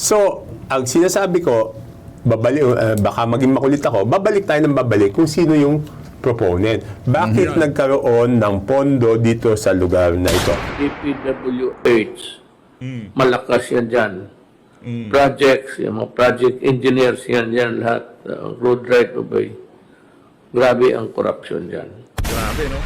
So, ang sinasabi ko, baka maging makulit ako, babalik tayo ng babalik kung sino yung proponent. Bakit nagkaroon ng pondo dito sa lugar na ito? DPWH, malakas yan dyan. Projects, yung mga project engineers yan dyan lahat, road right of way. Grabe ang corruption dyan. Grabe, no?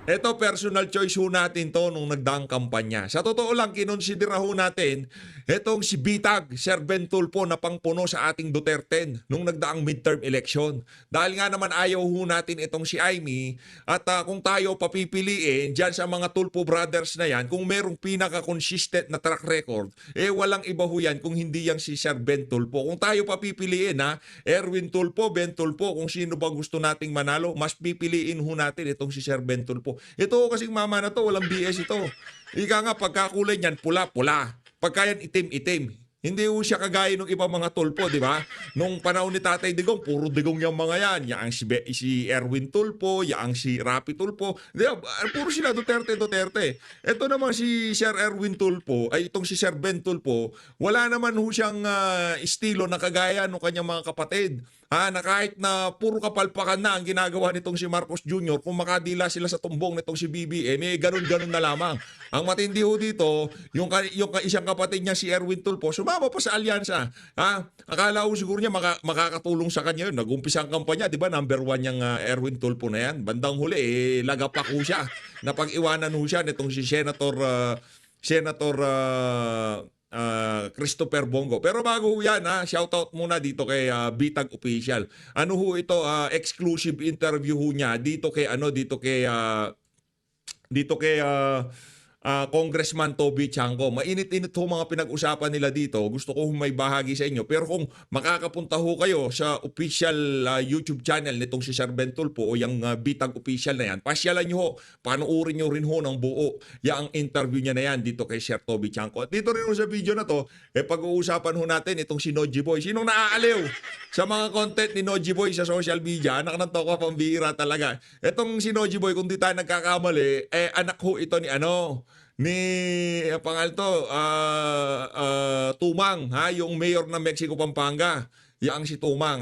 Ito, personal choice ho natin to nung nagdaang kampanya. Sa totoo lang, kinonsidera ho natin itong si Bitag, Sir Ben Tulfo na pangpuno sa ating Duterte nung nagdaang midterm election. Dahil nga naman ayaw ho natin itong si Amy at kung tayo papipiliin dyan sa mga Tulfo brothers na yan, kung merong pinaka-consistent na track record, walang iba ho yan kung hindi yang si Sir Ben Tulfo. Kung tayo papipiliin Erwin Tulfo, Ben Tulfo, kung sino ba gusto nating manalo, mas pipiliin ho natin itong si Sir Ben Tulfo. Ito kasing mama na to, walang BS ito. Ika nga, pagkakulay niyan, pula-pula. Pagka yan, itim-itim. Hindi ho siya kagaya ng ibang mga Tulfo, di ba? Nung panahon ni Tatay Digong, puro Digong yung mga yan. Yang si Erwin Tulfo, yang si Rapi Tulfo. Di ba? Puro sila Duterte. Ito naman si Sir Erwin Tulfo, ay itong si Sir Ben Tulfo, wala naman ho siyang estilo na kagaya ng kanyang mga kapatid. Na kahit na puro kapalpakan na ang ginagawa nitong si Marcos Jr., kung makadila sila sa tumbong nitong si BBM, ganun-ganun na lamang. Ang matindi ho dito, yung isang kapatid niya si Erwin Tulfo, sumama pa sa alyansa. Akala ko siguro niya makakatulong sa kanya yun. Nag-umpisa ang kampanya, di ba? Number 1 niyang Erwin Tulfo na yan. Bandang huli, lagapak ho siya. Napag-iwanan ho siya nitong si Senator Christopher Bongo. Pero bago yan, shoutout muna dito kay Bitag Official. Ano ho ito, exclusive interview ho niya dito kay Congressman Toby Chango. Mainit-init ho mga pinag-usapan nila dito. Gusto ko may bahagi sa inyo. Pero kung makakapunta ho kayo sa official YouTube channel nitong si Sir Ben Tulfo o yung Bitag Official na yan, pasyalan nyo ho. Panuorin nyo rin ho ng buo yung interview niya na yan dito kay Sir Toby Chango. At dito rin ho sa video na to, pag-uusapan ho natin itong si Noji Boy. Sinong naaaliw sa mga content ni Noji Boy sa social media? Anak ng toka, pambihira talaga. Itong si Noji Boy, kung di tayo nagkakamali, anak ho ito ni pangal to Tumang, yung mayor ng Mexico Pampanga, yang si Tumang.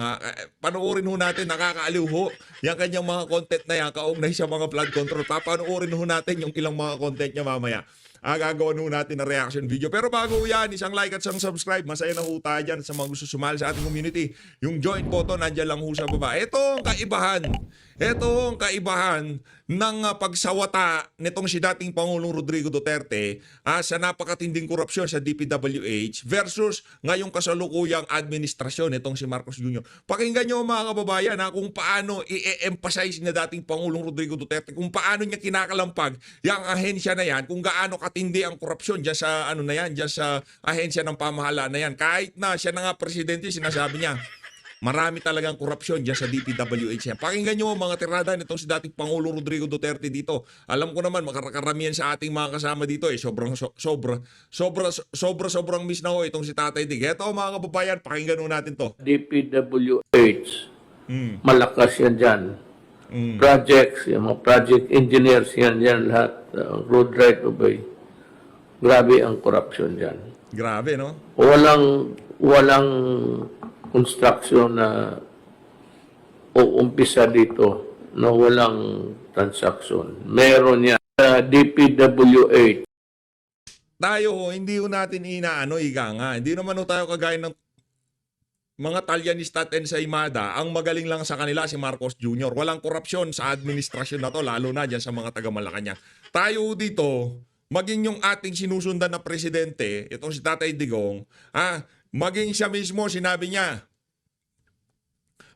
Panoorin ho natin, nakakaaliw ho yung kanyang mga content na yan kaugnay sa mga flood control. Papanoorin ho natin yung ilang mga content niya mamaya. Gagawin ho natin na reaction video. Pero bago yan, isang like at isang subscribe. Masaya na ho tayo dyan sa mga gusto sumali sa ating community. Yung join button, nandyan lang ho sa baba. Ito ang kaibahan ng pagsawata nitong si dating Pangulong Rodrigo Duterte sa napakatinding korupsyon sa DPWH versus ngayong kasalukuyang administrasyon nitong si Marcos Jr. Pakinggan nyo mga kababayan kung paano i-emphasize na dating Pangulong Rodrigo Duterte, kung paano niya kinakalampag yung ahensya na yan, kung gaano katindi ang korupsyon dyan sa dyan sa ahensya ng pamahalaan na yan. Kahit na siya na nga presidente, sinasabi niya, marami talagang korupsyon dyan sa DPWH. Pakinggan nyo mga tirada nitong si dating Pangulong Rodrigo Duterte dito. Alam ko naman, makakaramihan sa ating mga kasama dito sobrang miss na ho itong si Tatay Dig. Ito mga kababayan, pakinggan ho natin to. DPWH, malakas yan dyan. Projects, yung mga project engineers yan dyan lahat, road right of way. Grabe ang corruption dyan. Grabe, no? Walang construction na uumpisa dito na walang transaction. Meron yan sa DPWH. Tayo hindi ho natin Hindi naman ho tayo kagaya ng mga Talyanista at Ensaymada. Ang magaling lang sa kanila si Marcos Jr. Walang korupsyon sa administrasyon na to, lalo na dyan sa mga taga-Malacanang. Tayo dito, maging yung ating sinusundan na presidente, itong si Tatay Digong, maging siya mismo, sinabi niya,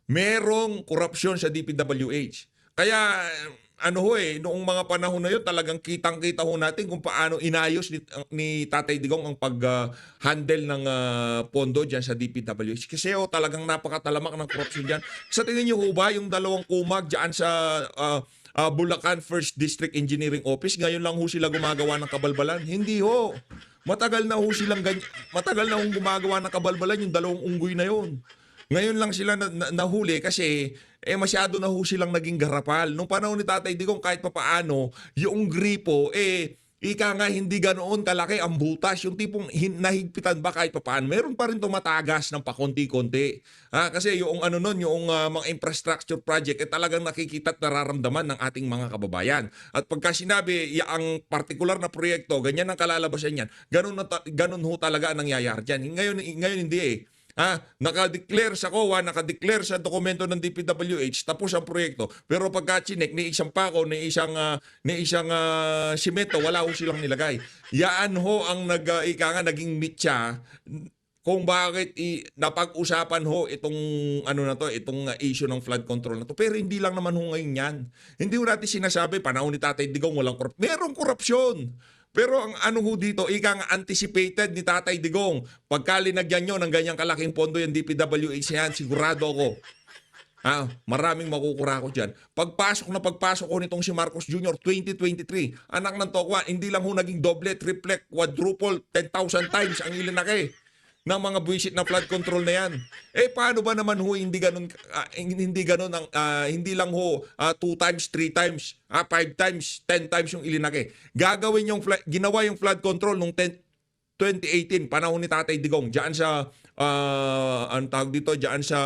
merong korupsyon sa DPWH. Kaya, noong mga panahon na yun, talagang kitang-kita ho natin kung paano inayos ni Tatay Digong ang pag-handle ng pondo dyan sa DPWH. Kasi talagang napakatalamak ng korupsyon dyan. Sa tingin niyo ho ba, yung dalawang kumag dyan sa Bulacan 1st District Engineering Office, ngayon lang ho sila gumagawa ng kabalbalan? Hindi ho. Matagal na hong gumagawa ng kabalbalan yung dalawang unggoy na yun. Ngayon lang sila nahuli kasi masyado na ho silang naging garapal. Nung panahon ni Tatay Digong, kahit papaano, yung gripo ika nga hindi ganoon kalaki ang butas, yung tipong nahigpitan ba kahit papaano, meron pa rin tumatagas ng pakonti-konti. Kasi yung ano nun, yung mga infrastructure project, talagang nakikita at nararamdaman ng ating mga kababayan. At pagka sinabi, ang particular na proyekto, ganyan ang kalalabasan yan, ganun ho talaga ang nangyayari dyan. Ngayon hindi eh. Naka-declare sa COA, naka-declare sa dokumento ng DPWH, tapos ang proyekto. Pero pagka chinek, ni isang pako, ni isang simento, wala ho silang nilagay. Yaan ho ang naging mitya kung bakit napag-usapan ho itong itong issue ng flood control na to. Pero hindi lang naman ho ngayon yan. Hindi ho natin sinasabi, panahon ni Tatay Digong walang korupsyon. Merong korupsyon. Pero ang ano ho dito, anticipated ni Tatay Digong. Pagka linagyan nyo ng ganyang kalaking pondo yung DPWH yan, sigurado ako. Maraming makukurako dyan. Pagpasok ko nitong si Marcos Jr. 2023, anak ng Tokwa, hindi lang ho naging doble, triple, quadruple, 10,000 times ang ilinaki ng mga buwisit na flood control na yan. Paano ba naman ho hindi ganun hindi lang ho 2 times, 3 times, 5 times, 10 times yung ilinaki. Ginawa yung flood control nung 2018, panahon ni Tatay Digong, diyan sa ang tawag dito, diyan sa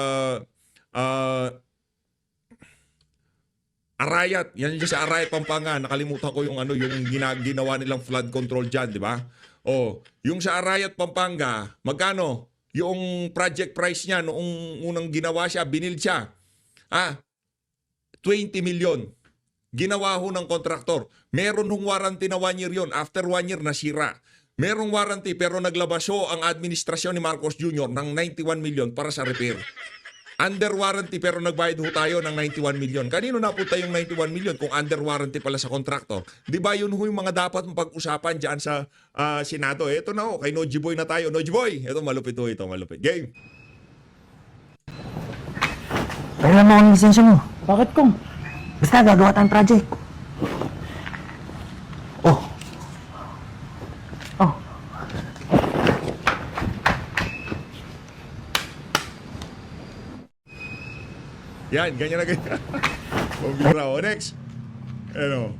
Arayat. Yan dyan sa Arayat, Pampanga. Nakalimutan ko yung yung ginawa nilang flood control diyan, di ba? Yung sa Arayat, Pampanga, magkano? Yung project price niya noong unang ginawa siya, binil siya. 20 million. Ginawa ho ng kontraktor. Meron hong warranty na 1 year yun. After 1 year, nasira. Merong warranty pero naglabas ho ang administrasyon ni Marcos Jr. ng 91 million para sa repair. Under warranty pero nagbayad ho tayo ng 91 million. Kanino napunta yung 91 million kung under warranty pala sa kontraktor? Di ba yun ho yung mga dapat pag-usapan dyan sa Senado? Ito na ho, kay Noji Boy na tayo. Noji Boy, ito malupit ho ito, malupit. Game! Pahiram mo ang lisensya mo. Bakit kung? Basta gagawa tayong project. Oh. Yan, ganyan na ganyan. Pambira ho. Next. Ano?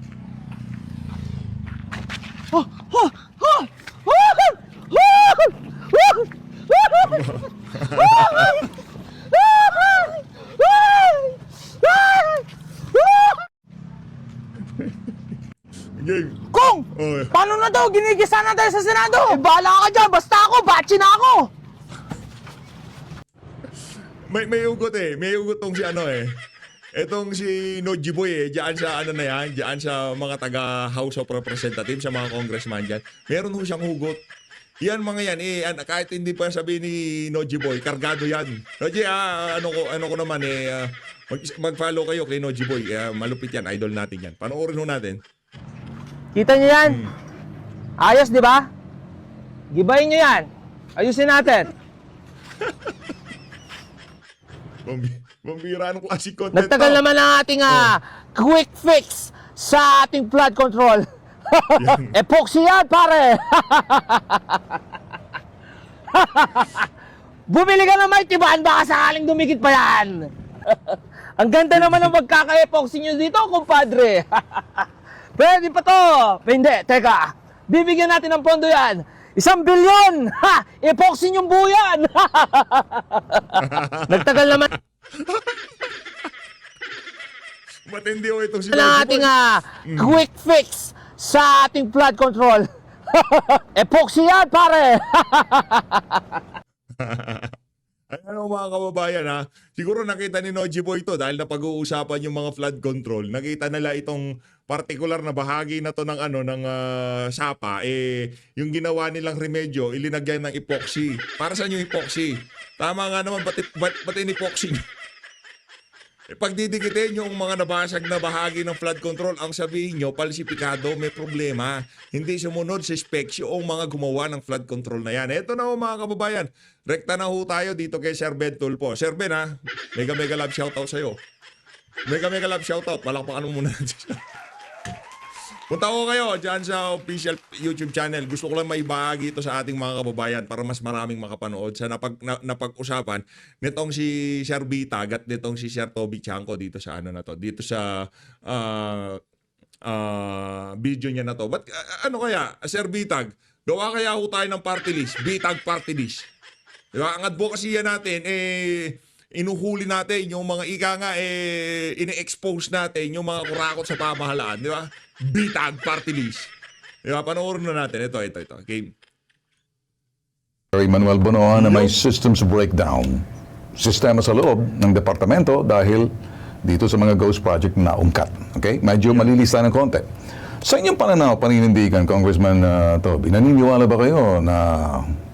Game. Kung! Oh. Paano na daw? Ginigisa na tayo sa Senado! Bahala ka dyan! Basta ako! Bachi na ako! May ugot eh. May ugot tong si Etong si Noji Boy diyan sa na yan, diyan sa mga taga House of Representatives, sa mga congressman diyan. Meron ho siyang hugot. Yan mga yan kahit hindi pa sabihin ni Noji Boy, kargado yan. Noji, ano ko naman mag-follow kayo kay Noji Boy. Malupit yan, idol natin yan. Panoorin ho natin. Kita niyo yan? Ayos, di ba? Gibayin niyo yan. Ayusin natin. Mambira ng classic content. Nagtagal naman ang ating quick fix sa ating flood control. Epoxy yan, pare! Bumili ka ng Mighty-Ban, baka sakaling dumikit pa yan. Ang ganda naman ng magkaka-epoxy nyo dito, kumpadre. Pwede pa to. Hindi, teka. Bibigyan natin ng pondo yan. 1 bilyon! Ha! Epoxy yung buyan! Nagtagal naman Matindi ho itong si ang Noji Boy. ating quick fix sa ating flood control. Epoxy yan, pare! Ano mga kababayan siguro nakita ni Noji Boy ito dahil napag-uusapan yung mga flood control. Nakita nila itong particular na bahagi na to ng sapa yung ginawa nilang remedyo ilinagyan ng epoxy. Para saan yung epoxy? Tama nga naman ba't in epoxy? Pagdidikitin yung mga nabasag na bahagi ng flood control, ang sabihin nyo, palsipikado, may problema. Hindi sumunod sa specs yung mga gumawa ng flood control na yan. Ito na ho mga kababayan. Rekta na ho tayo dito kay Sir Ben Tulfo. Sir Ben mega love shoutout sa'yo. Mega love shoutout. Palakpakan mo muna natin. Punta ko kayo dyan sa official YouTube channel. Gusto ko lang maibahagi ito sa ating mga kababayan para mas maraming makapanood sa napag-usapan nitong si Sir Bitag at nitong si Sir Toby Chanco dito sa dito sa video niya na to. But ano kaya, Sir Bitag, gawa kaya ho tayo ng party list, Bitag party list. Diba? Ang advocacy natin, inuhuli natin yung mga ini-expose natin yung mga kurakot sa pamahalaan. Di ba? Bitag party list. Di ba? Panoorin na natin. Ito. Okay. Manuel Bonoan na may systems breakdown. Sistema sa loob ng departamento dahil dito sa mga ghost project na naungkat. Okay? Medyo malilista ng konti. Sa inyong pananaw, paninindigan, Congressman Toby, naniniwala ba kayo na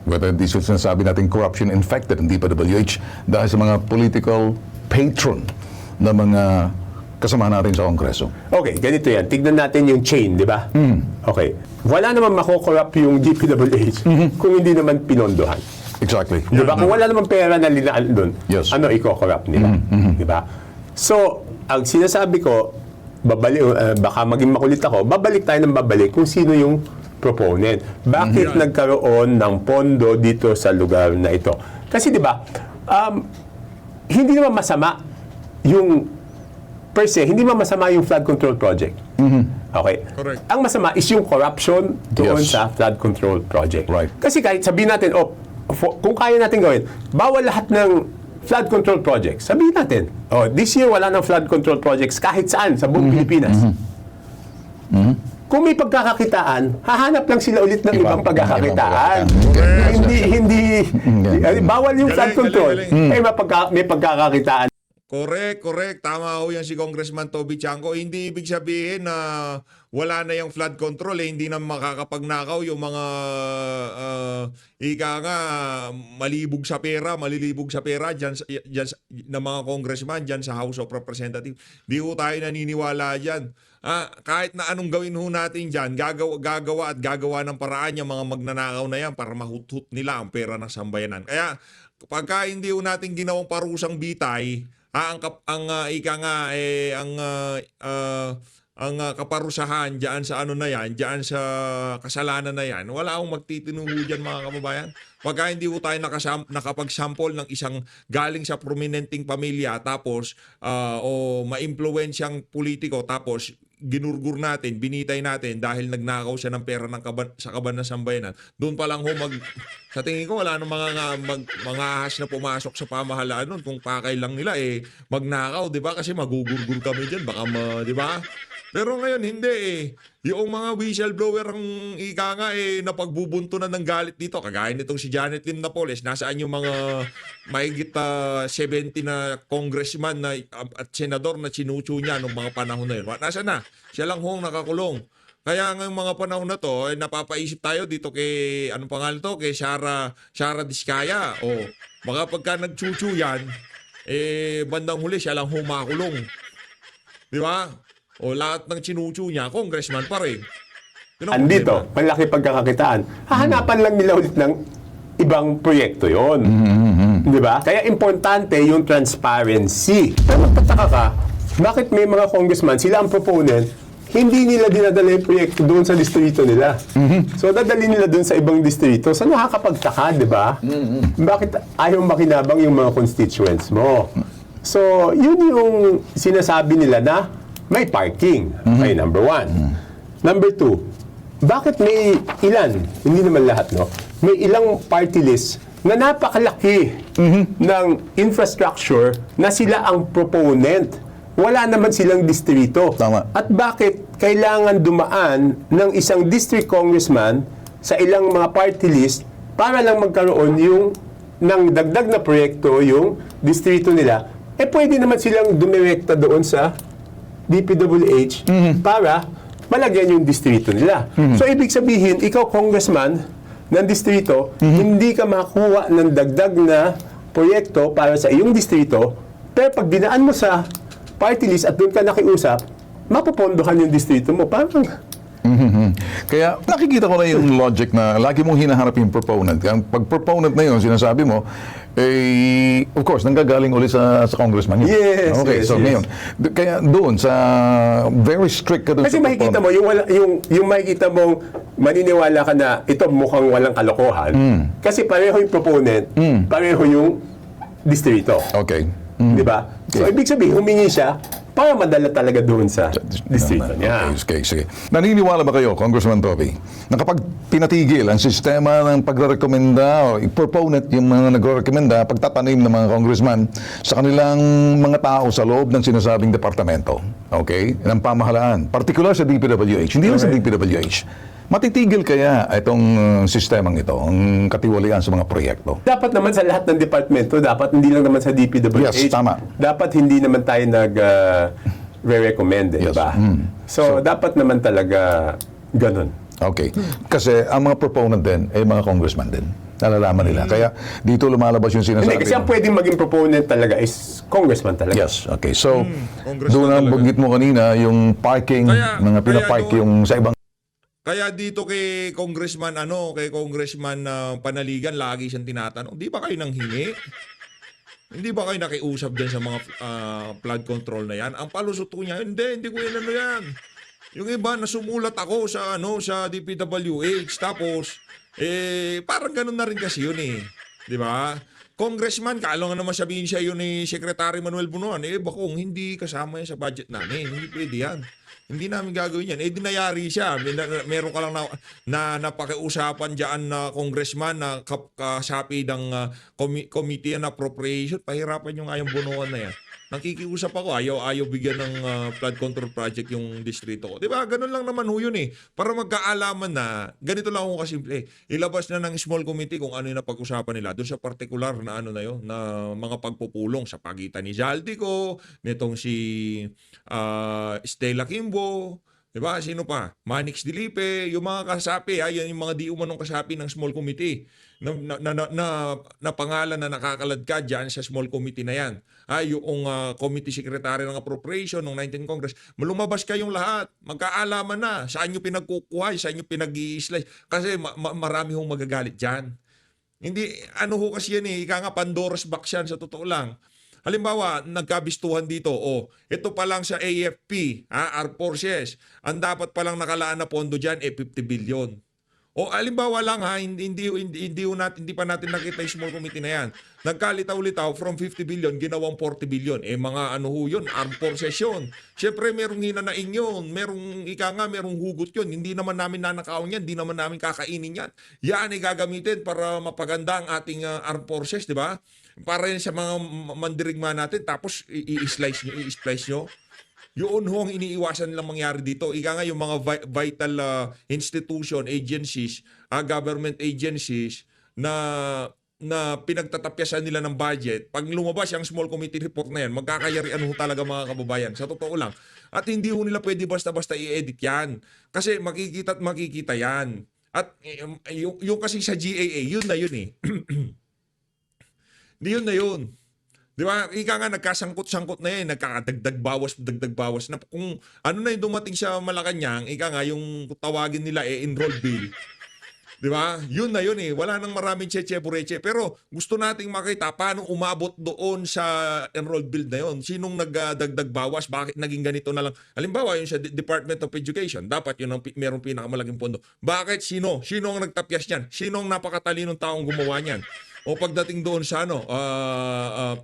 whether this is sinasabi natin corruption infected ng DPWH dahil sa mga political patron na mga kasama natin sa Kongreso? Okay, ganito yan. Tignan natin yung chain, di ba? Okay. Wala naman makokorrupt yung DPWH kung hindi naman pinondohan. Exactly. Di ba? Kung wala naman pera na linaan doon, Yes. ano iko-corrupt nila? Di ba? So, ang sinasabi ko, baka maging makulit ako, babalik tayo ng babalik kung sino yung proponent. Bakit nagkaroon ng pondo dito sa lugar na ito? Kasi di ba, hindi naman masama yung per se, hindi naman masama yung flood control project. Okay? Correct. Ang masama is yung corruption doon Yes. sa flood control project. Right. Kasi kahit sabihin natin, kung kaya natin gawin, bawal lahat ng flood control projects. Sabihin natin, this year wala ng flood control projects kahit saan sa buong Pilipinas. Kung may pagkakakitaan, hahanap lang sila ulit ng ibang pagkakakitaan. Hindi, bawal yung flood Galing, control. galing. May pagkakakitaan. Correct. Tama ho yan si Congressman Toby Chanco. Hindi ibig sabihin na wala na yung flood control, hindi na makakapagnakaw yung mga malilibog sa pera dyan ng mga congressman dyan sa House of Representatives. Di ho tayo naniniwala dyan. Kahit na anong gawin ho natin dyan, gagawa ng paraan yung mga magnanakaw na yan para mahuthut nila ang pera ng sambayanan. Kaya pagka hindi ho natin ginawang parusang bitay, ang kaparusahan diyan sa ano na yan, diyan sa kasalanan na yan, wala akong magtitinungo diyan mga kababayan. Pagka hindi ho tayo nakapag-sample ng isang galing sa prominenteng pamilya tapos o ma-impluwensyang politiko tapos ginurgur natin, binitay natin dahil nagnakaw siya ng pera sa kaban ng sambayanan. Doon pa lang sa tingin ko wala nang mga ahas na pumasok sa pamahalaan noon kung pakay lang nila magnakaw, 'di ba? Kasi magugurgur kami diyan, baka 'di ba? Pero ngayon hindi Yung mga whistleblower ang napagbubuntunan ng galit dito. Kagaya nitong si Janet Lim Napoles, nasaan yung mga mahigit 70 na congressman at senador na chinuchu niya nung mga panahon na yun? Nasaan na? Siya lang hong nakakulong. Kaya ng mga panahon na to, napapaisip tayo dito kay, anong pangalan to? Kay Sara Diskaya. O, baka pagka nagchuchu yan, bandang huli siya lang humakulong. Di ba? O lahat ng chinuchu niya, congressman pa rin. Andito, malaki pagkakakitaan. Hahanapan lang nila ulit ng ibang proyekto yon. Di ba? Kaya importante yung transparency. Pero magtataka ka, bakit may mga congressman, sila ang proponent, hindi nila dinadala yung proyekto doon sa distrito nila. So, dadali nila doon sa ibang distrito. So, nakakapagtaka, di ba? Bakit ayaw makinabang yung mga constituents mo? So, yun yung sinasabi nila na may parking. Okay, number one. Number two, bakit may ilan, hindi naman lahat, no? May ilang party list na napakalaki ng infrastructure na sila ang proponent. Wala naman silang distrito. Tama. At bakit kailangan dumaan ng isang district congressman sa ilang mga party list para lang magkaroon yung ng dagdag na proyekto yung distrito nila? Pwede naman silang dumirekta doon sa DPWH para malagyan yung distrito nila. So, ibig sabihin, ikaw congressman ng distrito, hindi ka makakuha ng dagdag na proyekto para sa iyong distrito, pero pag dinaan mo sa party list at doon ka nakiusap, mapupondohan yung distrito mo. Parang Kaya nakikita ko na yung logic na lagi mong hinaharap yung proponent. Ang pag-proponent na yun, sinasabi mo, of course, nanggagaling ulit sa congressman yun. Yes, okay, yes, so yes. ngayon, kaya doon, sa very strict ka doon kasi sa makikita proponent. mo, yung makikita mong maniniwala ka na ito mukhang walang kalokohan. Kasi pareho yung proponent, pareho yung distrito. Okay. Di ba? So, ibig sabihin, humingi siya para madala talaga doon sa distrito niya. Okay, sige. Naniniwala ba kayo, Congressman Toby, na kapag pinatigil ang sistema ng pagrekomenda o i-proponent yung mga nagre-recommenda, pagtatanim ng mga congressman sa kanilang mga tao sa loob ng sinasabing departamento, okay, ng pamahalaan, particular sa DPWH, hindi lang sa DPWH, matitigil kaya itong sistemang ito, ang katiwalian sa mga proyekto? Dapat naman sa lahat ng departamento, dapat hindi lang naman sa DPWH. Yes, tama. Dapat hindi naman tayo re-recommend, Yes. diba? So, dapat naman talaga ganun. Okay. Kasi ang mga proponent din ay mga congressman din. Nalalaman nila. Kaya dito lumalabas yung sinasabi. Hindi, kasi ang pwedeng maging proponent talaga is congressman talaga. Yes, okay. So, Congressman doon ang talaga. banggit mo kanina, yung parking, mga pinapark doon- yung sa ibang Kaya dito kay Congressman Panaligan, lagi siyang tinatanong, di ba kayo nang hingi? Hindi ba kayo nakiusap din sa mga flood control na yan? Ang palusot ko niya, hindi ko yan Yung iba, nasumulat ako sa DPWH. Tapos, parang ganun na rin kasi yun eh. Di ba? Congressman, kala nga naman sabihin siya yun ni Secretary Manuel Bunuan, bakong hindi kasama yan sa budget namin. Hindi pwede yan. Hindi namin gagawin yan. Dinayari siya. Meron ka lang na napakiusapan dyan na congressman na kasapi ng Committee on Appropriation. Pahirapan yung ayong bunuan na yan. Nakikiusap ako, ayaw bigyan ng flood control project yung distrito ko. Diba? Ganun lang naman ho yun eh. Para magkaalaman na, ganito lang ako kasimple. Ilabas na ng small committee kung ano yung napag-usapan nila. Doon sa particular na yun, na mga pagpupulong sa pagitan ni Zaldico, nitong si Stella Kimbo, diba? Sino pa? Manix Dilipe, yung mga kasapi, yan yung mga di umanong kasapi ng small committee na pangalan na nakakaladkad dyan sa small committee na yan. Yung committee secretary ng appropriation ng 19th Congress, lumabas kayong lahat. Magkaalaman na. Saan nyo pinagkukuhay, saan nyo pinag-i-slice. Kasi marami hong magagalit dyan. Hindi, ho kasi yan eh. Ika nga Pandora's box yan sa totoo lang. Halimbawa, nagkabistuhan dito, ito pa lang sa AFP, Armed Forces, ang dapat palang nakalaan na pondo dyan, 50 billion. Halimbawa lang hindi pa natin nakita yung small committee na yan. Nagkalitaw-litaw from 50 billion, ginawang 40 billion. Mga yun, armed forces yun. Siyempre, merong hinanaing yun. Merong hugot yun. Hindi naman namin nanakaon yan. Hindi naman namin kakainin yan. Yan ay gagamitin para mapaganda ang ating armed forces, di ba? Para yan sa mga mandirigma natin. Tapos, i-slice nyo. Yun ho ang iniiwasan nilang mangyari dito. Ika nga yung mga vital institution, agencies, government agencies na pinagtatapyasan nila ng budget. Pag lumabas yung small committee report na yan, magkakayarian ho talaga mga kababayan. Sa totoo lang. At hindi ho nila pwede basta-basta i-edit yan. Kasi makikita yan. At yung kasi sa GAA, yun na yun eh. Yun na yun. Di ba? Ika nga, nagkasangkot-sangkot na yan. Nagkakadagdag bawas na. Kung ano na yung dumating sa Malacanang, ika nga, yung tawagin nila enroll bill. Di ba? Yun na yun eh. Wala nang maraming cheche-bureche. Pero gusto nating makita paano umabot doon sa enroll bill na yun. Sinong nagdagdag bawas? Bakit naging ganito na lang? Halimbawa, yung sa Department of Education, dapat yun ang merong pinakamalaking pondo. Bakit? Sino? Sino ang nagtapyas niyan? Sino ang napakatalinong taong gumawa niyan? O pagdating doon sa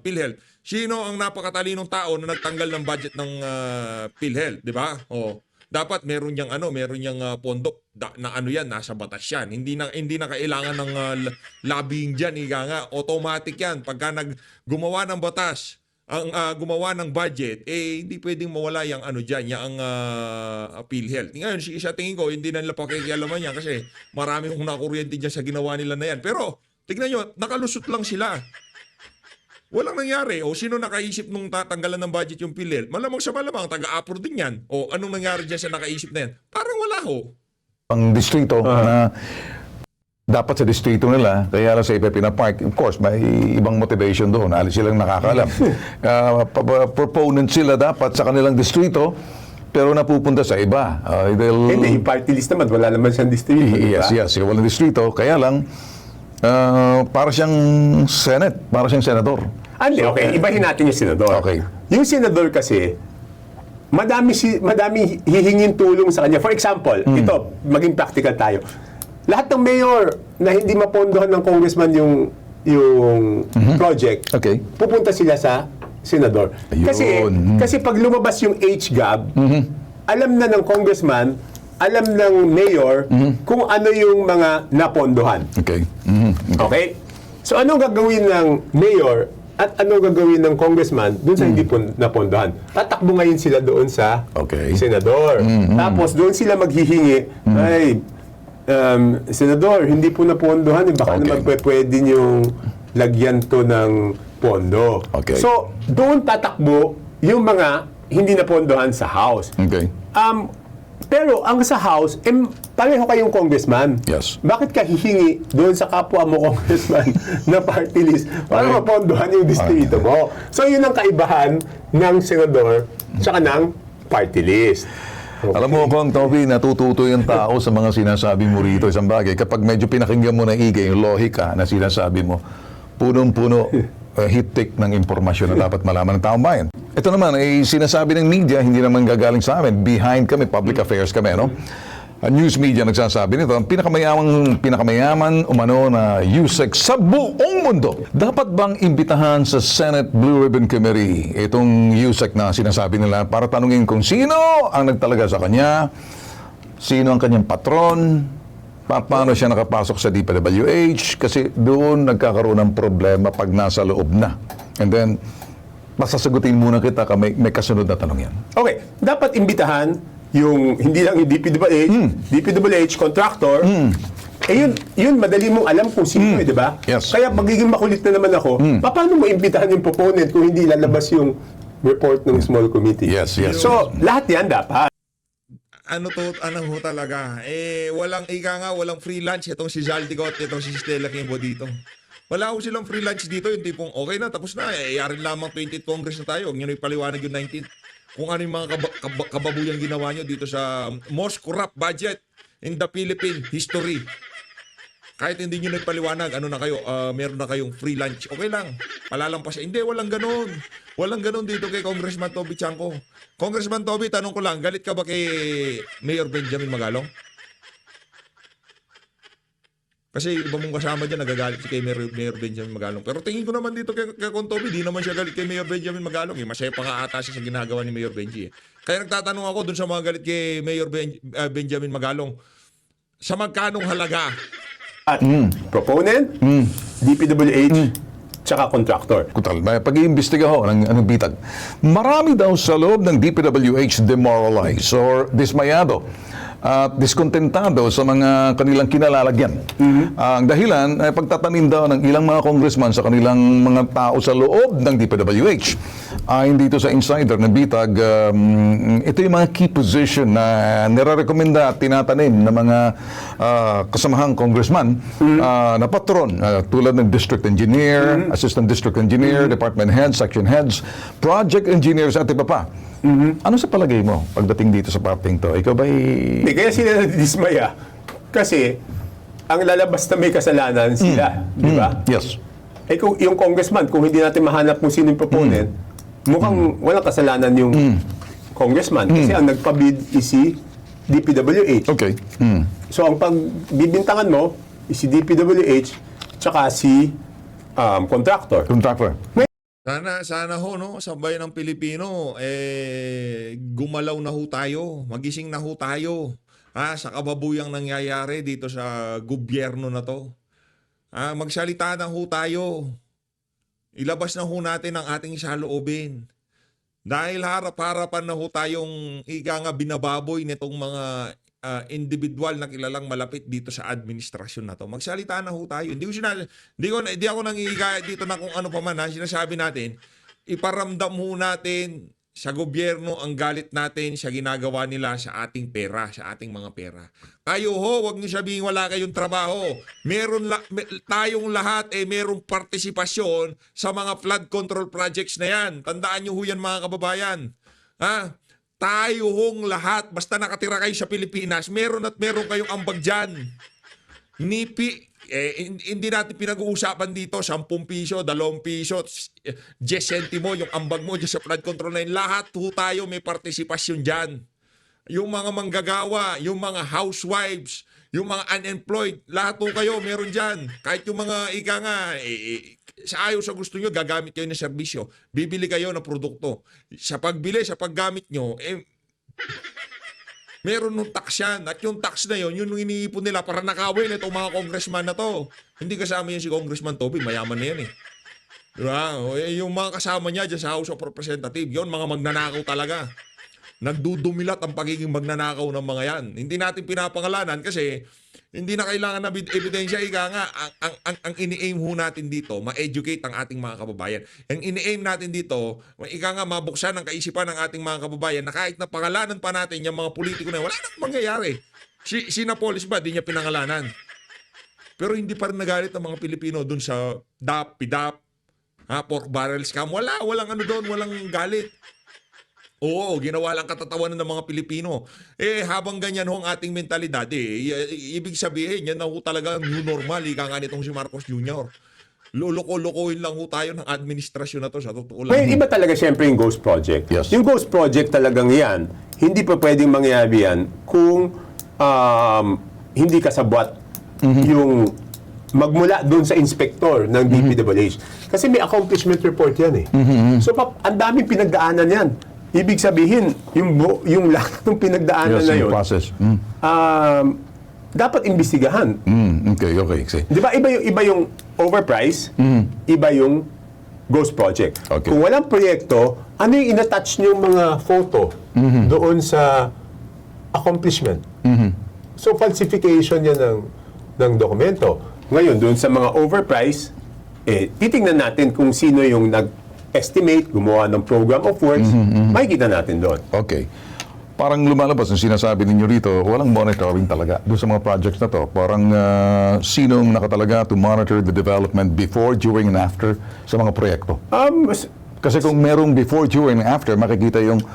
PhilHealth, sino ang napakatalinong tao na nagtanggal ng budget ng PhilHealth, di ba? Dapat meron yang pondo na yan, nasa batas yan. Hindi na kailangan ng lobbying diyan, nga automatic yan. Pagka gumawa ng batas, ang gumawa ng budget, hindi pwedeng mawala yung diyan, yung PhilHealth. Ngayon, sa tingin ko, hindi na nila pakikialaman yan kasi marami kong nakuryente diyan sa ginawa nila na yan. Pero tignan nyo, nakalusot lang sila. Walang nangyari. Sino nakaisip nung tatanggalan ng budget yung PhilHealth? Malamang taga-approve din yan. Anong nangyari dyan sa nakaisip na yan? Parang wala ho. ang distrito na dapat sa distrito nila, kaya lang sa iba pinapark. Of course, may ibang motivation doon. Alis silang nakakaalam. Proponent sila dapat sa kanilang distrito, pero napupunta sa iba. Hindi, yung party list naman, wala naman siyang distrito. Yes, walang distrito. Kaya lang, para siyang Senate, para siyang senador. Okay, ibahin natin yung senador. Okay. Yung senador kasi, madami hihingin tulong sa kanya. For example, ito, maging practical tayo. Lahat ng mayor na hindi mapondohan ng congressman yung project, Okay. pupunta sila sa senador. Ayun. Kasi pag lumabas yung HGAB, alam na ng congressman, alam ng mayor kung ano yung mga napondohan. Okay. Mhm. Okay? So anong gagawin ng mayor at anong gagawin ng congressman dun sa hindi po napondohan? Tatakbo ngayon sila doon sa Okay. senador. Tapos doon sila maghihingi, ay, senador, hindi po napondohan. Baka Okay. naman pwede niyong lagyan to ng pondo. Okay. So, doon tatakbo yung mga hindi napondohan sa House. Okay. Pero ang sa House, pareho kayong congressman. Yes. Bakit ka hihingi doon sa kapwa mo congressman na party list para Okay. mapondohan yung distrito mo? So yun ang kaibahan ng senador tsaka ng party list. Okay. Alam mo kung Toby, natututo yung tao sa mga sinasabi mo rito. Isang bagay, kapag medyo pinakinggan mo na igay yung lohika na sinasabi mo, punong-puno, hit-tick ng impormasyon na dapat malaman ng taong bayan. Ito naman, sinasabi ng media, hindi naman gagaling sa amin. Behind kami, public affairs kami, no? News media nagsasabi nito, ang pinakamayaman umano na USEC sa buong mundo. Dapat bang imbitahan sa Senate Blue Ribbon Committee itong USEC na sinasabi nila para tanungin kung sino ang nagtalaga sa kanya, sino ang kanyang patron, paano siya nakapasok sa DPWH, kasi doon nagkakaroon ng problema pag nasa loob na. And then, masasagutin muna kita ka may kasunod na tanong yan. Okay, dapat imbitahan yung hindi lang yung DPWH contractor. Yun madali mong alam kung sino, di ba? Yes. Kaya magiging makulit na naman ako, paano mo imbitahan yung proponent kung hindi lalabas yung report ng small committee? Yes, yes. So, lahat yan dapat. Ano ho talaga, walang walang free lunch itong si Zaldico at itong si Stella Kimbo dito. Wala ho silang free lunch dito, yung tipong okay na, tapos na, yarin lamang 20th Congress na tayo, huwag nyo na ipaliwanag yung 19th. Kung ano yung mga kababuyang ginawa nyo dito sa most corrupt budget in the Philippine history. Kahit hindi nyo na ipaliwanag, ano na kayo, meron na kayong free lunch, okay lang, palalampas. Hindi, walang ganun. Walang ganun dito kay Congressman Toby Chanco. Congressman Toby, tanong ko lang, galit ka ba kay Mayor Benjamin Magalong? Kasi iba mong kasama dyan, nagagalit si kay Mayor Benjamin Magalong. Pero tingin ko naman dito kay Contobi, di naman siya galit kay Mayor Benjamin Magalong. Masaya pa nga ata siya sa ginagawa ni Mayor Benji. Kaya nagtatanong ako dun sa mga galit kay Mayor Benjamin Magalong, sa magkanong halaga? At proponent, DPWH, tsaka contractor. Kutal, may pag-iimbestiga ho ng bitag. Marami daw sa loob ng DPWH demoralized or dismayado at diskontentado sa mga kanilang kinalalagyan. Ang dahilan ay pagtatanim daw ng ilang mga congressman sa kanilang mga tao sa loob ng DPWH. Ayon dito sa insider ng bitag, ito yung mga key position na nire-recommenda at tinatanim ng mga kasamahang congressman na patron tulad ng district engineer, assistant district engineer, department heads, section heads, project engineers at iba pa. Ano sa palagay mo pagdating dito sa parting to? Ikaw ba'y... Hindi, kaya sila nadismaya. Kasi, ang lalabas na may kasalanan sila. Di ba? Yes. Kung yung congressman, kung hindi natin mahanap kung sino yung proponent, mukhang walang kasalanan yung congressman. Kasi ang nagpabid is si DPWH. Okay. So, ang pagbibintangan mo is si DPWH tsaka si contractor. Contractor. Sana ho, no, sa bayan ng Pilipino, gumalaw na ho tayo, magising na ho tayo, sa kababuyang nangyayari dito sa gobyerno na to. Magsalita na ho tayo. Ilabas na ho natin ang ating saloobin. Dahil harap-harapan na ho tayong binababoy nitong mga individual na kilalang malapit dito sa administrasyon na to. Magsalita na ho tayo. Hindi ako nangihigayat dito na kung ano pa man. Sinasabi natin, iparamdam ho natin sa gobyerno ang galit natin sa ginagawa nila sa ating pera, sa ating mga pera. Kayo ho, wag niyo sabihin wala kayong trabaho. Tayong lahat merong partisipasyon sa mga flood control projects na yan. Tandaan niyo ho yan mga kababayan. Tayo hong lahat, basta nakatira kayo sa Pilipinas, meron at meron kayong ambag dyan. Hindi natin pinag-uusapan dito 10 piso, 2 piso, 10 sentimo yung ambag mo dyan sa flood control na yun. Lahat ho tayo may partisipasyon dyan. Yung mga manggagawa, yung mga housewives, yung mga unemployed, lahat ho kayo meron dyan. Kahit yung mga sa ayaw sa gusto nyo, gagamit kayo ng serbisyo. Bibili kayo ng produkto. Sa pagbili, sa paggamit nyo, meron nung tax yan. At yung tax na yun, yun yung iniipon nila para nakawin itong mga congressman na to. Hindi kasama yan si Congressman Toby, mayaman na yan eh. Diba? Yung mga kasama niya dyan sa House of Representatives, yun, mga magnanakaw talaga. Nagdudumilat ang pagiging magnanakaw ng mga yan. Hindi natin pinapangalanan kasi hindi na kailangan na ebidensya. Ika nga, ang ini-aim ho natin dito, ma-educate ang ating mga kababayan. Ang ini-aim natin dito, ika nga, mabuksan ang kaisipan ng ating mga kababayan na kahit na pangalanan pa natin yung mga politiko na yun, wala nang mangyayari. Si Napoles ba, di niya pinangalanan. Pero hindi pa rin nagalit ang mga Pilipino dun sa DAP, PIDAP, pork barrel scam. Walang ano doon, walang galit. Oo, ginawa lang katatawanan ng mga Pilipino. Habang ganyan ho ang ating mentalidad, ibig sabihin, yan na ho talaga new normal. Ika nga nitong si Marcos Jr. Luloko-lokohin lang ho tayo ng administrasyon na to sa totoo lang. Well, iba talaga siyempre yung Ghost Project. Yes. Yung Ghost Project talagang yan, hindi pa pwedeng mangyari yan kung hindi kasabwat yung magmula doon sa inspektor ng DPWH. Kasi may accomplishment report yan eh. So, ang daming pinagdaanan yan. Ibig sabihin, yung lahat ng pinagdaanan Yes, na yung yun, process. dapat imbestigahan. Okay. See. Di ba iba yung overprice, iba yung Ghost Project. Okay. Kung walang proyekto, ano yung inattach niyong mga photo doon sa accomplishment? So falsification yan ng dokumento. Ngayon, doon sa mga overprice, titingnan natin kung sino yung nag-estimate, gumawa ng program of works, makikita natin doon. Okay. Parang lumalabas ang sinasabi ninyo rito, walang monitoring talaga doon sa mga projects na to. Parang sinong nakatalaga to monitor the development before, during, and after sa mga proyekto. Kasi kung merong before, during, and after, makikita yung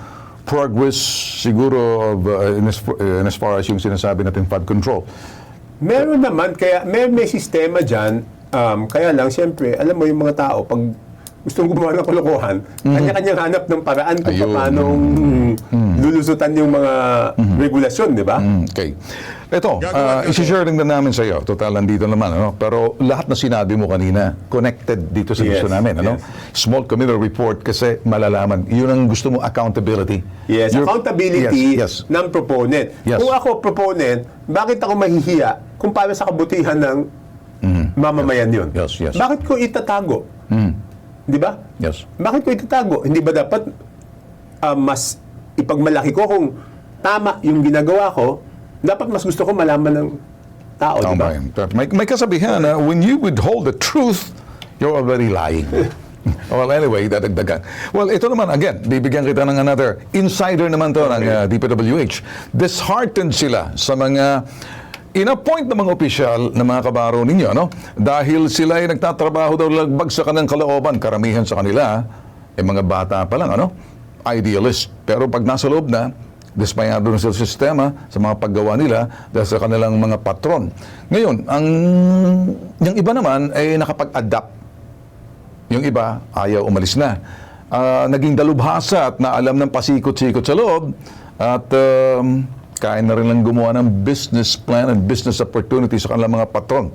progress siguro of, in as far as yung sinasabi natin flood control. Meron naman, kaya may sistema dyan, kaya lang, siyempre, alam mo yung mga tao, pag gustong gumawa ng kalokohan, kanya-kanyang hanap ng paraan kung paano lulusutan yung mga regulasyon, di ba? Okay. Ito, isi-share din namin sa iyo. Total, nandito naman, ano? Pero lahat na sinabi mo kanina, connected dito sa gusto namin, ano? Small committee report kasi malalaman. Yun ang gusto mo, accountability. Yes, accountability Yes. ng proponent. Yes. Kung ako proponent, bakit ako mahihiya kung para sa kabutihan ng mamamayan yun? Yes. Bakit ko itatago? Di ba? Yes. Bakit ko itatago? Hindi ba dapat mas ipagmalaki ko kung tama yung ginagawa ko, dapat mas gusto ko malaman ng tao, di ba? May kasabihan na when you withhold the truth, you're already lying. Well, anyway, dadagdagan. Well, ito naman, again, bibigyan kita ng another insider naman to ng DPWH. Disheartened sila sa mga in-appoint ng mga opisyal ng mga kabaro ninyo, no? Dahil sila ay nagtatrabaho daw lagbag sa kanilang kalooban. Karamihan sa kanila, mga bata pa lang, ano? Idealist. Pero pag nasa loob na, dismayado na sila sa sistema sa mga paggawa nila dahil sa kanilang mga patron. Ngayon, yung iba naman ay nakapag-adapt. Yung iba, ayaw umalis na. Naging dalubhasa at naalam ng pasikot-sikot sa loob at kaya na rin lang gumawa ng business plan and business opportunity sa kanilang mga patron.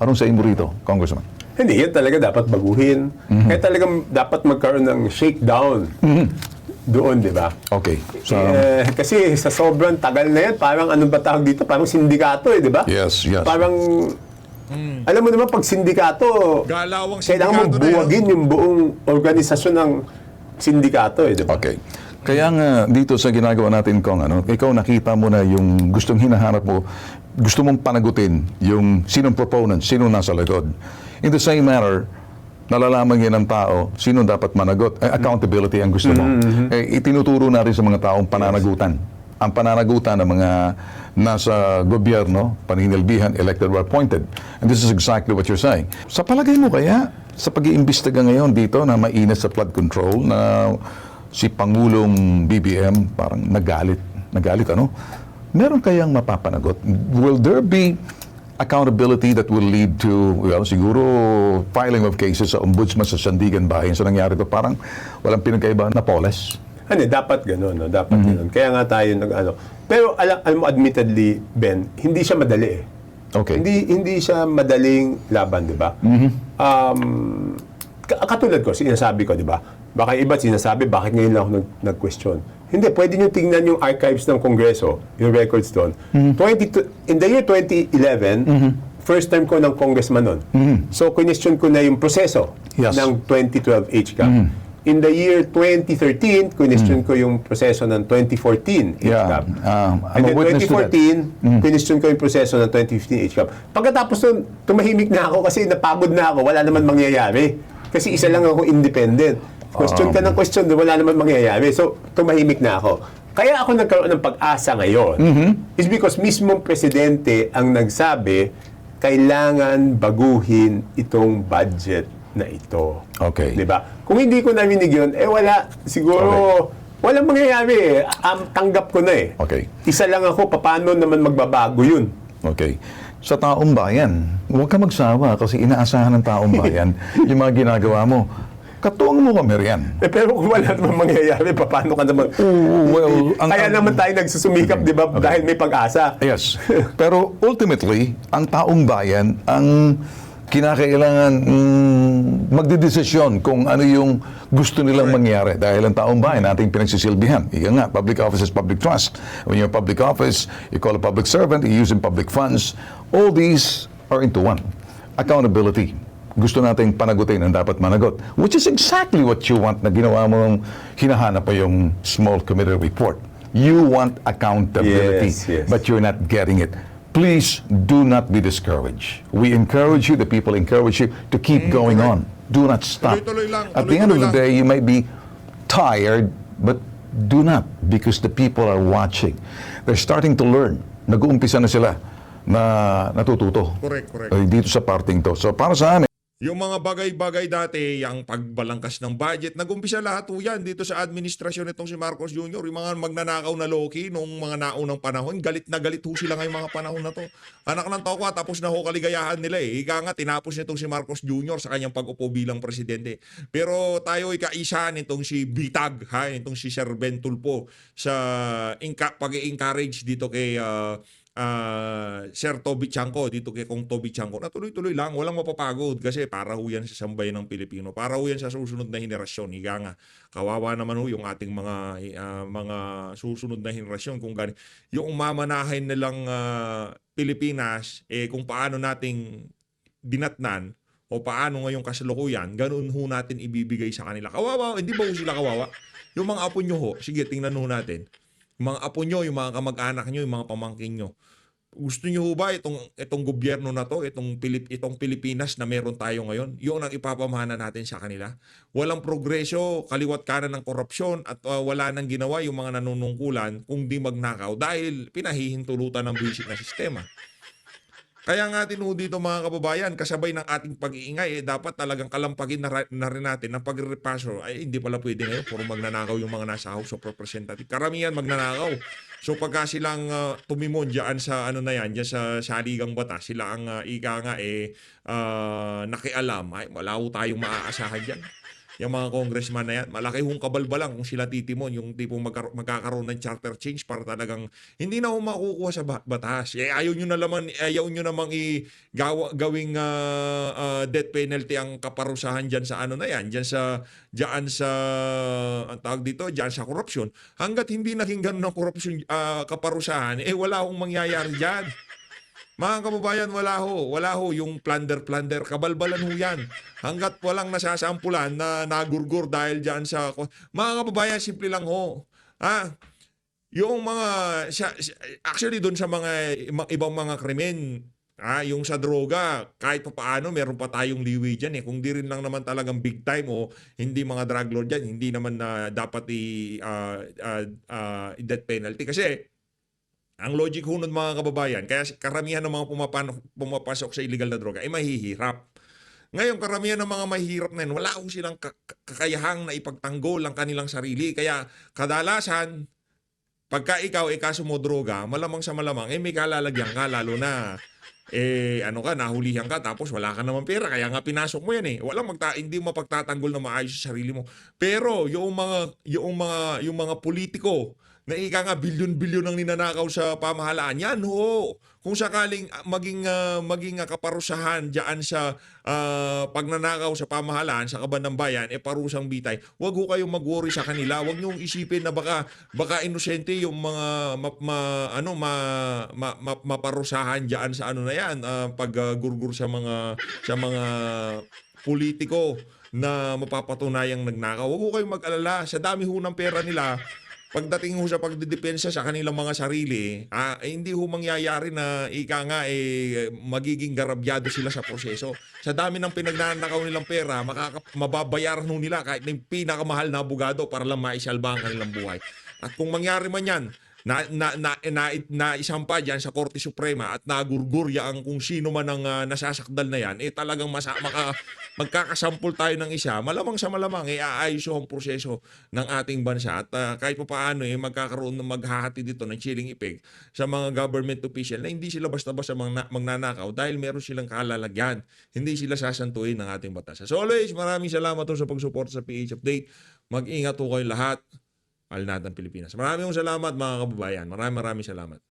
Anong sa inyo rito, Congressman? Hindi, yan talaga dapat baguhin. Kaya talagang dapat magkaroon ng shakedown doon, di ba? Okay. So, Kasi sa sobrang tagal na yan, parang ano ba tawag dito? Parang sindikato di ba? Yes. Parang, alam mo naman, pag sindikato, Galawang kailangan mo sindikato na yun. buwagin yung buong organisasyon ng sindikato, di ba? okay. Kaya nga dito sa ginagawa natin, Kong, ikaw nakita mo na yung gustong hinahanap mo, gusto mong panagutin yung sinong proponent, sinong nasa likod. In the same manner, nalalaman yan ng tao, sino dapat managot. Accountability ang gusto mo. Itinuturo natin sa mga taong pananagutan. Ang pananagutan ng mga nasa gobyerno, paninilbihan, elected or appointed. And this is exactly what you're saying. Sa palagay mo kaya, sa pag-iimbestiga ngayon dito na mainit sa flood control, na si Pangulong BBM parang nagalit, ano? Meron kayang mapapanagot? Will there be accountability that will lead to, well, siguro filing of cases sa ombudsman sa Sandigan Bayan sa nangyari to? Parang walang pinagkaiba na Napoles. Dapat gano'n, no? Dapat gano'n. Kaya nga tayo Pero alam mo, admittedly, Ben, hindi siya madali Okay. Hindi siya madaling laban, di ba? Katulad ko, sinasabi ko, di ba? Baka iba sinasabi, bakit ngayon lang ako nag-question? Hindi, pwede nyo tingnan yung archives ng Kongreso, yung records doon. In the year 2011, first time ko ng congressman nun. So, question ko na yung proseso Yes. ng 2012 HCAP. In the year 2013, question ko yung proseso ng 2014 HCAP. I'm And a then witness to that. 2014, question ko yung proseso ng 2015 HCAP. Pagkatapos nun, tumahimik na ako kasi napagod na ako. Wala naman mangyayari. Kasi isa lang ako independent. Question ka ng question, wala naman mangyayari. So, tumahimik na ako. Kaya ako nagkaroon ng pag-asa ngayon is because mismong presidente ang nagsabi, kailangan baguhin itong budget na ito. Okay. Di ba? Kung hindi ko narinig yun, wala. Siguro, walang mangyayari. Tanggap ko na eh. Okay. Isa lang ako, paano naman magbabago yun? Okay. Sa taong bayan, huwag ka magsawa kasi inaasahan ng taong bayan yung mga ginagawa mo. Katuwang mo kami riyan. Pero kung wala naman mangyayari, paano ka naman? Kaya naman tayo nagsusumikap, di ba? Dahil may pag-asa. Yes. Pero ultimately, ang taong bayan ang kinakailangan magdedesisyon kung ano yung gusto nilang mangyari. Dahil ang taong bayan ating pinagsisilbihan. Ika nga, public office is public trust. When you're in public office, you call a public servant, you use public funds. All these are into one. Accountability. Gusto nating panagutin ang dapat managot. Which is exactly what you want na ginawa mo nung hinahanap pa yung small committee report. You want accountability, Yes. but you're not getting it. Please do not be discouraged. We encourage you, the people encourage you to keep going on. Do not stop. Tuloy-tuloy lang, At the end of the tuloy-tuloy day, you might be tired, but do not because the people are watching. They're starting to learn. Nag-uumpisa na sila na natututo. Correct. Dito sa parting to. So para sa amin, Yung mga bagay-bagay dati, yung pagbalangkas ng budget, nag-umpisa lahat po yan dito sa administrasyon nitong si Marcos Jr. Yung mga magnanakaw na loki nung mga naunang panahon, galit na galit ho sila ngayong mga panahon na to. Anak ng tokwa, tapos na ho kaligayahan nila eh. Ika nga, tinapos nitong si Marcos Jr. sa kanyang pag-upo bilang presidente. Pero tayo ay kaisa nitong si Bitag, nitong si Sir Ben Tulfo sa pag-encourage dito kay Sir Toby Chanco, dito kay Kong Toby Chanco, na tuloy-tuloy lang, walang mapapagod kasi para ho yan sa sambayan ng Pilipino, para ho yan sa susunod na henerasyon. Higa nga, kawawa naman ho yung ating mga susunod na henerasyon kung gani yung mamanahin nilang Pilipinas, kung paano nating dinatnan o paano ngayong kasalukuyan, ganun ho natin ibibigay sa kanila. Kawawa, hindi ba ho sila kawawa? Yung mga apo nyo ho, sige, tingnan ho natin. Yung mga apo nyo, yung mga kamag-anak nyo, yung mga pamangkin nyo. Gusto nyo ba itong gobyerno na to, itong Pilipinas na meron tayo ngayon, yun ang ipapamana natin sa kanila? Walang progresyo, kaliwat kanan ng korupsyon at wala nang ginawa yung mga nanunungkulan kung di magnakaw dahil pinahihintulutan ng buwisit na sistema. Kaya nga dito mga kababayan, kasabay ng ating pag-iingay, dapat talagang kalampagin na rin natin ng pagrepaso. Ay, hindi pala pwede ngayon, puro magnanakaw yung mga nasa House of Representatives. Karamihan magnanakaw. So pagka silang tumimon dyan sa dyan sa saligang batas, sila ang nakialam, ay wala ho tayong maaasahan dyan. Yung mga congressman na yan, malaki hong kabalbalang kung sila titimon, yung tipong magkakaroon ng charter change para talagang hindi na ho makukuha sa batas. Ayaw nyo namang gawing death penalty ang kaparusahan dyan sa dyan sa korupsyon. Hanggat hindi naging ganun ang korupsyon kaparusahan, wala hong mangyayari dyan. Mga kababayan, wala ho yung plunder, kabalbalan ho yan. Hanggat walang nasasampulan na nagurgur dahil dyan sa... Mga kababayan, simple lang ho. Yung mga... Actually, doon sa mga ibang mga krimen, yung sa droga, kahit pa paano, meron pa tayong liwi dyan. Kung di rin lang naman talagang big time o hindi mga drug lord dyan, hindi naman dapat death penalty. Kasi... Ang logic ho nun mga kababayan, kaya karamihan ng mga pumapasok sa illegal na droga ay mahihirap. Ngayon, karamihan ng mga mahihirap na yun, wala ho silang kakayahang na ipagtanggol ang kanilang sarili. Kaya kadalasan, pagka ikaw kaso mo droga, malamang sa malamang, may kalalagyan ka, lalo na nahulihan ka tapos wala ka naman pera, kaya nga pinasok mo yan hindi mo mapagtatanggol na maayos sa sarili mo. Pero yung mga politiko na ika nga bilyon-bilyon ang ninanakaw sa pamahalaan. Yan ho. Kung sakaling maging kaparusahan diyan sa pagnanakaw sa pamahalaan sa kaban ng bayan parusang bitay. Huwag ho kayong mag-worry sa kanila. Huwag niyo isipin na baka inosente yung mga maparusahan diyan sa ano na yan paggurgur sa mga politiko na mapapatunayang nagnakaw. Huwag ho kayong mag-alala. Sa dami ho ng pera nila, pagdating ho sa pagdidepensa sa kanilang mga sarili, hindi ho mangyayari na magiging garabyado sila sa proseso. Sa dami ng pinagnanakaw nilang pera, mababayaran ho nila kahit ng pinakamahal na abogado para lang maisalba ang kanilang buhay. At kung mangyari man yan, na isampa dyan sa Korte Suprema at nagurgurya ang kung sino man ang nasasakdal na yan, talagang magkakasampul tayo ng isa, malamang sa malamang, aayos ang proseso ng ating bansa. At kahit pa paano, magkakaroon ng maghahati dito ng chilling effect sa mga government official na hindi sila basta-basta magnanakaw dahil meron silang kalalagyan. Hindi sila sasantuin ng ating batas. As always, maraming salamat sa pagsuporta sa PH Update. Mag-ingat po kayo lahat. Mahal natin Pilipinas. Maraming salamat mga kababayan. Maraming salamat.